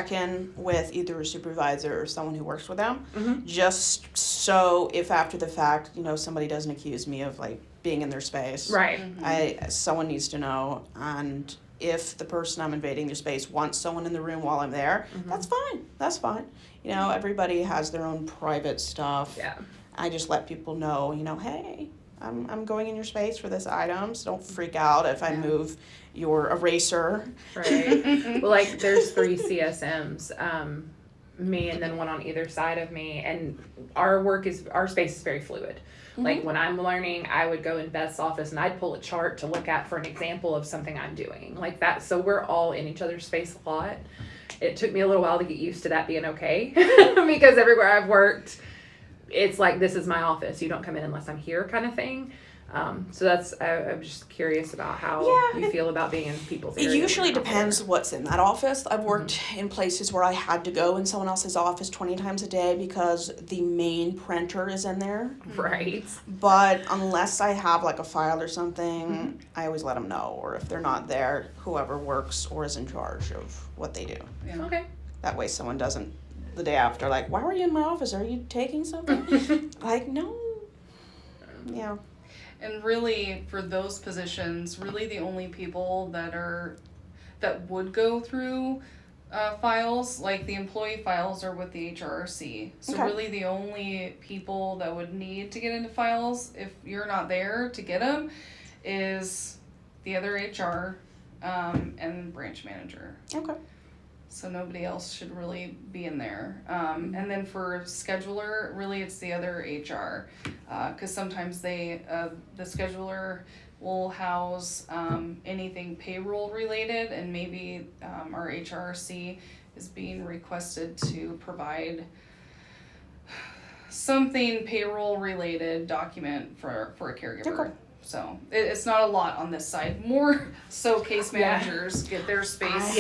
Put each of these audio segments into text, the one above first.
check in with either a supervisor or someone who works with them, just so if after the fact, somebody doesn't accuse me of like being in their space. Right. Someone needs to know, and if the person I'm invading their space wants someone in the room while I'm there, that's fine. Everybody has their own private stuff. Yeah. I just let people know, hey, I'm going in your space for this item, so don't freak out if I move your eraser. Right. Well, like, there's 3 CSMs, me and then one on either side of me, and our space is very fluid. Like, when I'm learning, I would go in Beth's office and I'd pull a chart to look at for an example of something I'm doing. Like that, so we're all in each other's space a lot. It took me a little while to get used to that being okay, because everywhere I've worked, it's like, this is my office. You don't come in unless I'm here kind of thing. So I'm just curious about how you feel about being in people's areas. It usually depends what's in that office. I've worked in places where I had to go in someone else's office 20 times a day because the main printer is in there. Right. But unless I have like a file or something, I always let them know. Or if they're not there, whoever works or is in charge of what they do. Yeah. Okay. That way someone doesn't, the day after, like, why were you in my office? Are you taking something? Like, no. Yeah. And really, for those positions, really the only people that would go through files, like the employee files, are with the HRC. So really the only people that would need to get into files, if you're not there to get them, is the other HR and branch manager. Okay. So nobody else should really be in there. And then for scheduler, really it's the other HR. Because sometimes the scheduler will house anything payroll related, and maybe our HRC is being requested to provide something payroll related document for a caregiver. Okay. So it's not a lot on this side. More so case managers get their space.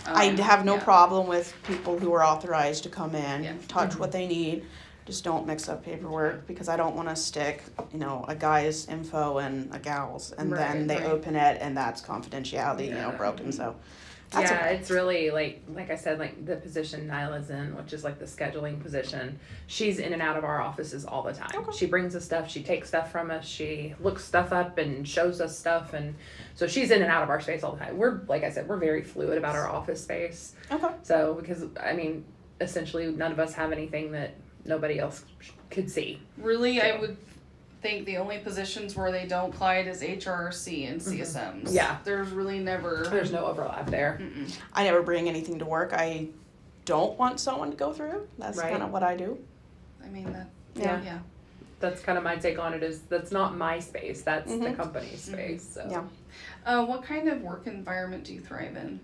I have no problem with people who are authorized to come in, touch what they need. Just don't mix up paperwork, because I don't want to stick, a guy's info and a gal's, and then they open it and that's confidentiality, broken. So that's okay. It's really like I said, like the position Nyla's in, which is like the scheduling position. She's in and out of our offices all the time. Okay. She brings us stuff. She takes stuff from us. She looks stuff up and shows us stuff, and so she's in and out of our space all the time. We're, like I said, we're very fluid about our office space. Okay. So because essentially none of us have anything that nobody else could see. Really, so. I would think the only positions where they don't collide is HRC and CSMs. Yeah. There's no overlap there. I never bring anything to work I don't want someone to go through. That's kind of what I do. Yeah. That's kind of my take on it, is that's not my space. That's the company's space. So. Yeah. What kind of work environment do you thrive in?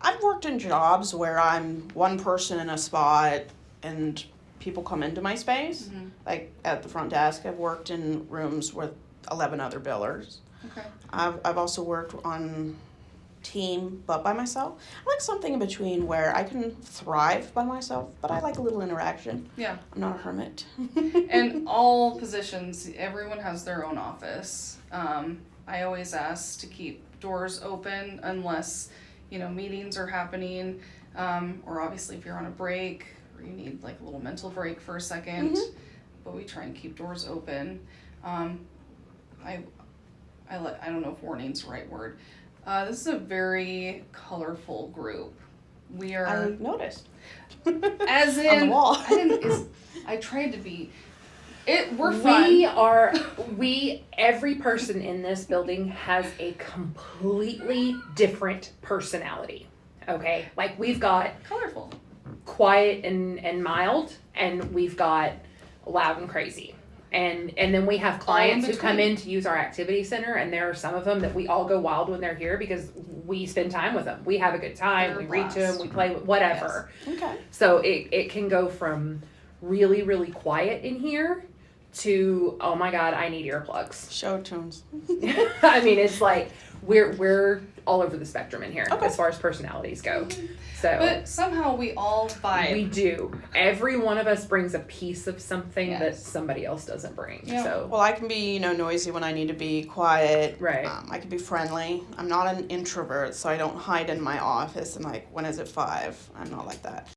I've worked in jobs where I'm one person in a spot and people come into my space, like at the front desk. I've worked in rooms with 11 other billers. Okay. I've also worked on team, but by myself. I like something in between where I can thrive by myself, but I like a little interaction. Yeah. I'm not a hermit. And all positions, everyone has their own office. I always ask to keep doors open unless, meetings are happening, or obviously if you're on a break, you need like a little mental break for a second, but we try and keep doors open. I don't know if warning's the right word. This is a very colorful group. We are. I noticed. As in, on the wall. I tried to be. We're fun. Every person in this building has a completely different personality. Okay, like we've got colorful, quiet and mild, and we've got loud and crazy, and then we have clients who come in to use our activity center, and there are some of them that we all go wild when they're here because we spend time with them. We have a good time. We read to them. We play with whatever. Yes. Okay. So it can go from really, really quiet in here to, oh my God, I need earplugs. Show tunes. It's like we're all over the spectrum in here as far as personalities go. So But somehow we all vibe. we do. Every one of us brings a piece of something that Yes. somebody else doesn't bring. Yeah. So Well, I can be, noisy when I need to be quiet. Right. I can be friendly. I'm not an introvert, so I don't hide in my office and like, when is it 5? I'm not like that.